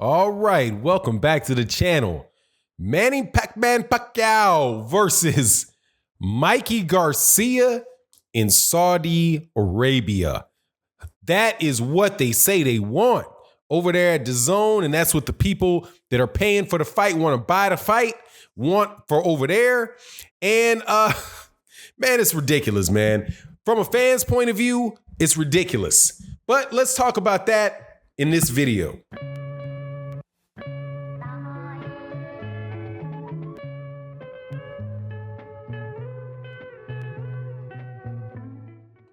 All right, welcome back to the channel. Manny Pacquiao versus Mikey Garcia in Saudi Arabia. That is what they say they want over there at DAZN, and that's what the people that are paying for the fight want to buy the fight want for over there. And man, it's ridiculous, man. From a fan's point of view, it's ridiculous. But let's talk about that in this video.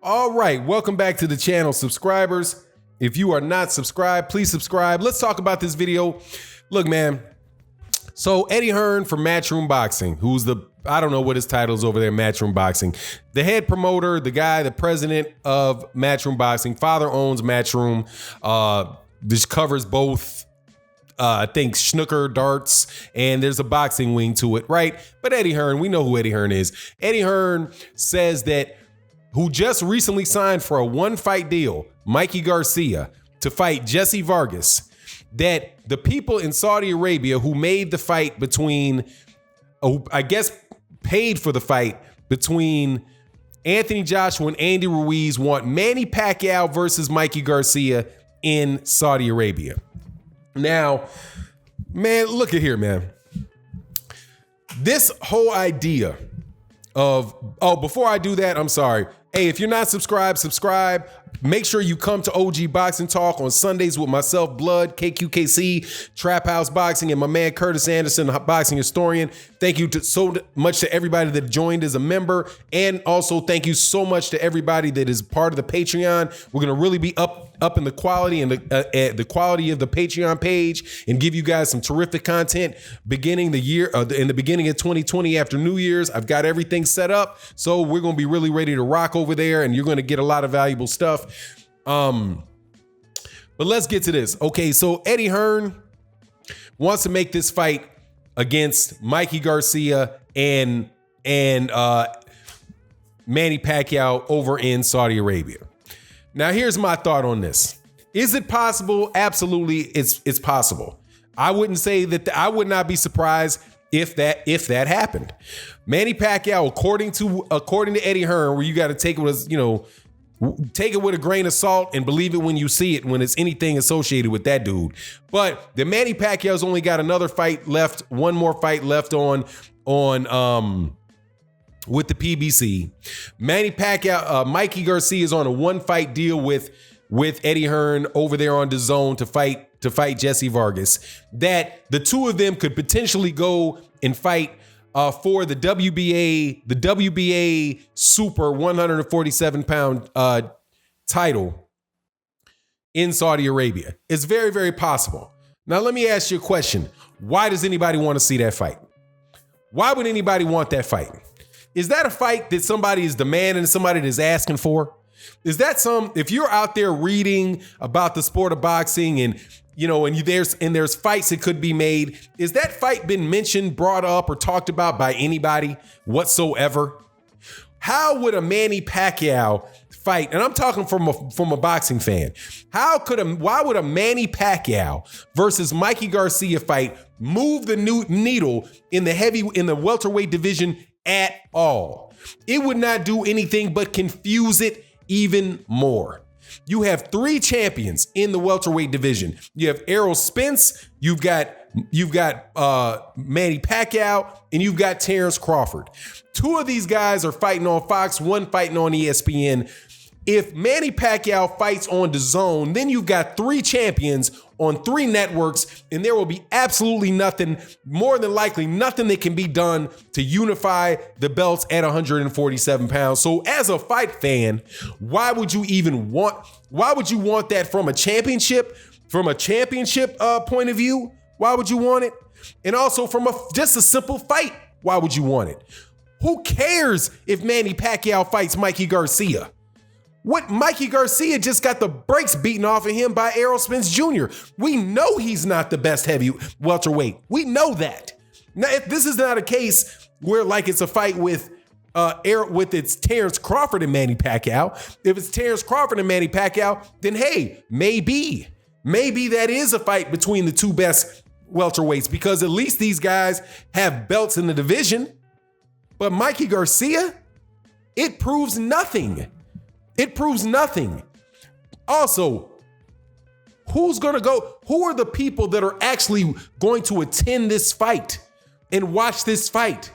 All right, welcome back to the channel, subscribers. If you are not subscribed, please subscribe. Let's talk about this video. Look, man. So Eddie Hearn from Matchroom Boxing, who's I don't know what his title is over there, Matchroom Boxing. The head promoter, the guy, the president of Matchroom Boxing. Father owns Matchroom. This covers both, I think, snooker, darts, and there's a boxing wing to it, right? But Eddie Hearn, we know who Eddie Hearn is. Eddie Hearn says that who just recently signed for a one-fight deal, Mikey Garcia, to fight Jesse Vargas, that the people in Saudi Arabia who made the fight between, I guess, paid for the fight between Anthony Joshua and Andy Ruiz want Manny Pacquiao versus Mikey Garcia in Saudi Arabia. Now, man, look at here, man. This whole idea of, before I do that, I'm sorry. Hey, if you're not subscribed, subscribe. Make sure you come to OG Boxing Talk on Sundays with myself, Blood, KQKC, Trap House Boxing, and my man Curtis Anderson, the boxing historian. Thank you so much to everybody that joined as a member. And also thank you so much to everybody that is part of the Patreon. We're going to really be up in the quality and the quality of the Patreon page and give you guys some terrific content beginning the year, in the beginning of 2020 after New Year's. I've got everything set up. So we're going to be really ready to rock over there, and you're going to get a lot of valuable stuff. But let's get to this. Okay, so Eddie Hearn wants to make this fight against Mikey Garcia and Manny Pacquiao over in Saudi Arabia. Now, here's my thought on this. Is it possible? Absolutely, it's possible. I wouldn't say that I would not be surprised if that happened. Manny Pacquiao, according to Eddie Hearn, where you got to take it with, take it with a grain of salt and believe it when you see it, when it's anything associated with that dude. But the Manny Pacquiao's only got another fight left, one more fight left on with the PBC. Manny Pacquiao, Mikey Garcia is on a one-fight deal with Eddie Hearn over there on DAZN to fight Jesse Vargas. That the two of them could potentially go and fight for the WBA Super 147-pound title in Saudi Arabia. It's very, very possible. Now, let me ask you a question. Why does anybody want to see that fight? Why would anybody want that fight? Is that a fight that somebody is demanding, somebody that is asking for? Is that if you're out there reading about the sport of boxing and there's fights that could be made, is that fight been mentioned, brought up, or talked about by anybody whatsoever? How would a Manny Pacquiao fight? And I'm talking from a boxing fan. Why would a Manny Pacquiao versus Mikey Garcia fight move the needle in the welterweight division at all? It would not do anything but confuse it even more. You have three champions in the welterweight division. You have Errol Spence, you've got Manny Pacquiao, and you've got Terrence Crawford. Two of these guys are fighting on Fox, one fighting on ESPN. If Manny Pacquiao fights on DAZN, then you've got three champions on three networks, and there will be absolutely nothing, more than likely nothing that can be done to unify the belts at 147 pounds. So as a fight fan, why would you want that from a championship point of view? Why would you want it? And also from just a simple fight, why would you want it? Who cares if Manny Pacquiao fights Mikey Garcia? What, Mikey Garcia just got the brakes beaten off of him by Errol Spence Jr. We know he's not the best heavy welterweight. We know that. Now, if this is not a case where like it's a fight with it's Terrence Crawford and Manny Pacquiao. If it's Terrence Crawford and Manny Pacquiao, then hey, maybe maybe that is a fight between the two best welterweights, because at least these guys have belts in the division. But Mikey Garcia, it proves nothing. It proves nothing. Also, who's going to go? Who are the people that are actually going to attend this fight and watch this fight?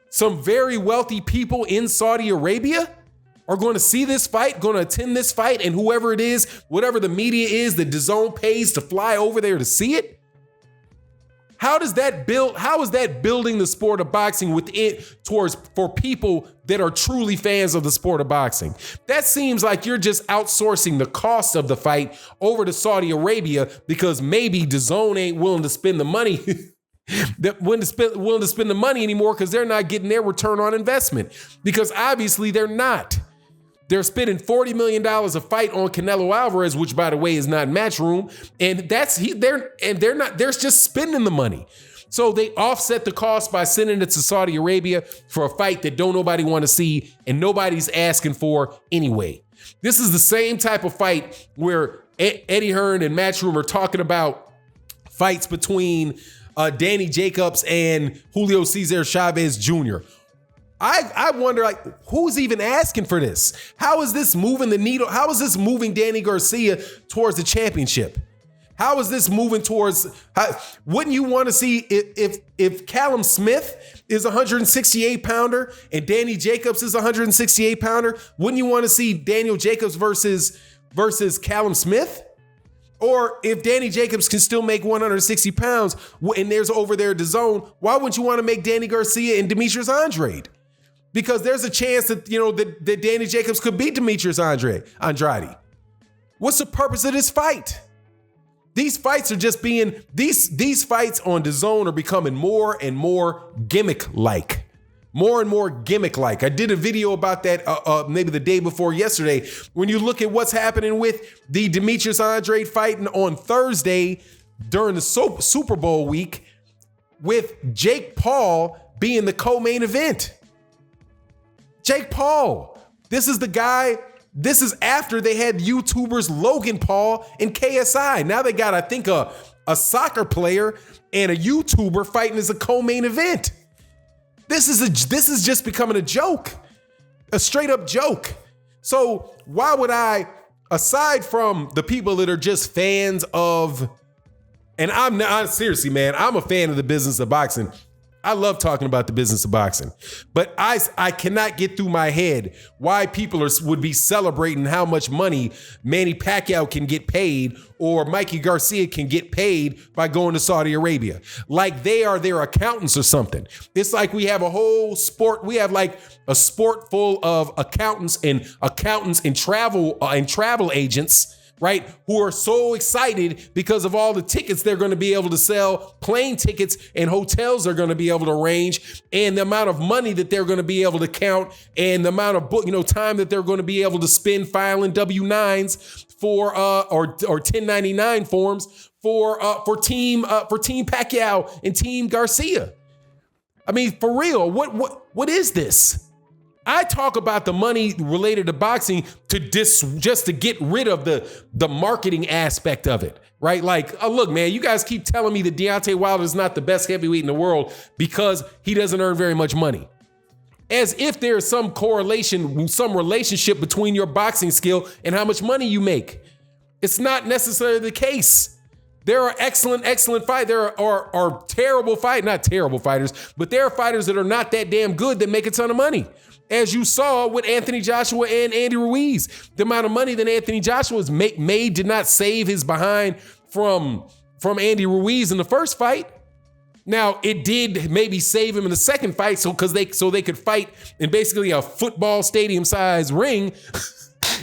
Some very wealthy people in Saudi Arabia are going to see this fight, going to attend this fight, and whoever it is, whatever the media is that DAZN pays to fly over there to see it. How is that building the sport of boxing for people that are truly fans of the sport of boxing? That seems like you're just outsourcing the cost of the fight over to Saudi Arabia because maybe DAZN ain't willing to spend the money. Willing to spend the money anymore because they're not getting their return on investment. Because obviously they're not. They're spending $40 million a fight on Canelo Alvarez, which, by the way, is not Matchroom, and they're just spending the money. So they offset the cost by sending it to Saudi Arabia for a fight that don't nobody want to see and nobody's asking for anyway. This is the same type of fight where Eddie Hearn and Matchroom are talking about fights between Danny Jacobs and Julio Cesar Chavez Jr. I wonder, like, who's even asking for this? How is this moving the needle? How is this moving Danny Garcia towards the championship? How is this moving towards? Wouldn't you want to see if Callum Smith is a 168 pounder and Danny Jacobs is a 168 pounder? Wouldn't you want to see Daniel Jacobs versus Callum Smith? Or if Danny Jacobs can still make 160 pounds and there's over there DAZN, why wouldn't you want to make Danny Garcia and Demetrius Andrade? Because there's a chance that, that Danny Jacobs could beat Demetrius Andrade. What's the purpose of this fight? These fights are just these fights on DAZN are becoming more and more gimmick-like. More and more gimmick-like. I did a video about that maybe the day before yesterday. When you look at what's happening with the Demetrius Andrade fight on Thursday during the Super Bowl week, with Jake Paul being the co-main event. Jake Paul. This is the guy. This is after they had YouTubers Logan Paul and KSI. Now they got, I think, a soccer player and a YouTuber fighting as a co-main event. This is just becoming a joke, a straight up joke. So why would I, aside from the people that are just fans of, and seriously, man, I'm a fan of the business of boxing. I love talking about the business of boxing, but I cannot get through my head why people would be celebrating how much money Manny Pacquiao can get paid or Mikey Garcia can get paid by going to Saudi Arabia. Like they are their accountants or something. It's like we have a whole sport. We have like a sport full of accountants and travel agents, right? Who are so excited because of all the tickets they're going to be able to sell, plane tickets and hotels they're going to be able to arrange, and the amount of money that they're going to be able to count, and the amount of time that they're going to be able to spend filing W-9s for or 1099 forms for team Pacquiao and team Garcia. I mean, for real, what is this? I talk about the money related to boxing just to get rid of the marketing aspect of it, right? Like, oh, look, man, you guys keep telling me that Deontay Wilder is not the best heavyweight in the world because he doesn't earn very much money. As if there's some correlation, some relationship between your boxing skill and how much money you make. It's not necessarily the case. There are excellent fighters. There are terrible fighters, not terrible fighters, but there are fighters that are not that damn good that make a ton of money. As you saw with Anthony Joshua and Andy Ruiz, the amount of money that Anthony Joshua's made did not save his behind from Andy Ruiz in the first fight. Now, it did maybe save him in the second fight, so they could fight in basically a football stadium size ring.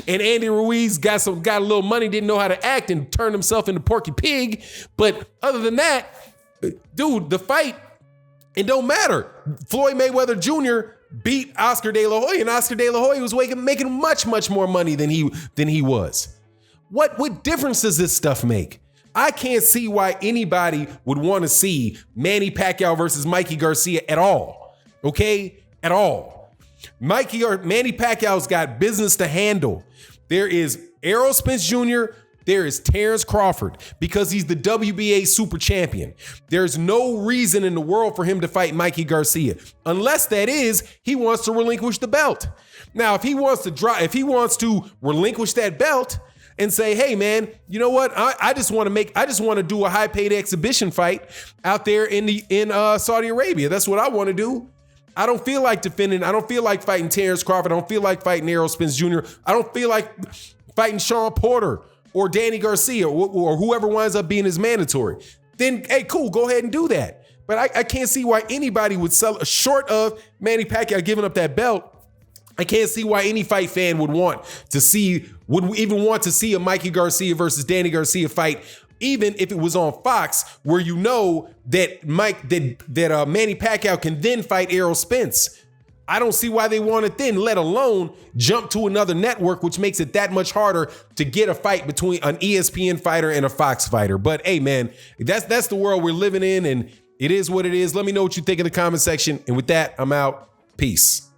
And Andy Ruiz got a little money, didn't know how to act, and turned himself into Porky Pig. But other than that, dude, the fight, it don't matter. Floyd Mayweather Jr. beat Oscar De La Hoya, and Oscar De La Hoya was making much, much more money than he was. What difference does this stuff make? I can't see why anybody would want to see Manny Pacquiao versus Mikey Garcia at all. Okay? At all. Manny Pacquiao's got business to handle. There is Errol Spence Jr., there is Terrence Crawford because he's the WBA super champion. There's no reason in the world for him to fight Mikey Garcia, unless that is he wants to relinquish the belt. Now, if he wants to relinquish that belt and say, hey man, you know what? I just want to do a high-paid exhibition fight out there in Saudi Arabia. That's what I want to do. I don't feel like defending. I don't feel like fighting Terrence Crawford. I don't feel like fighting Errol Spence Jr. I don't feel like fighting Sean Porter or Danny Garcia or whoever winds up being his mandatory. Then, hey, cool, go ahead and do that. But I can't see why anybody would sell, short of Manny Pacquiao giving up that belt. I can't see why any fight fan would even want to see a Mikey Garcia versus Danny Garcia fight, even if it was on Fox, where you know that Manny Pacquiao can then fight Errol Spence. I don't see why they want it then, let alone jump to another network, which makes it that much harder to get a fight between an ESPN fighter and a Fox fighter. But hey, man, that's the world we're living in, and it is what it is. Let me know what you think in the comment section. And with that, I'm out. Peace.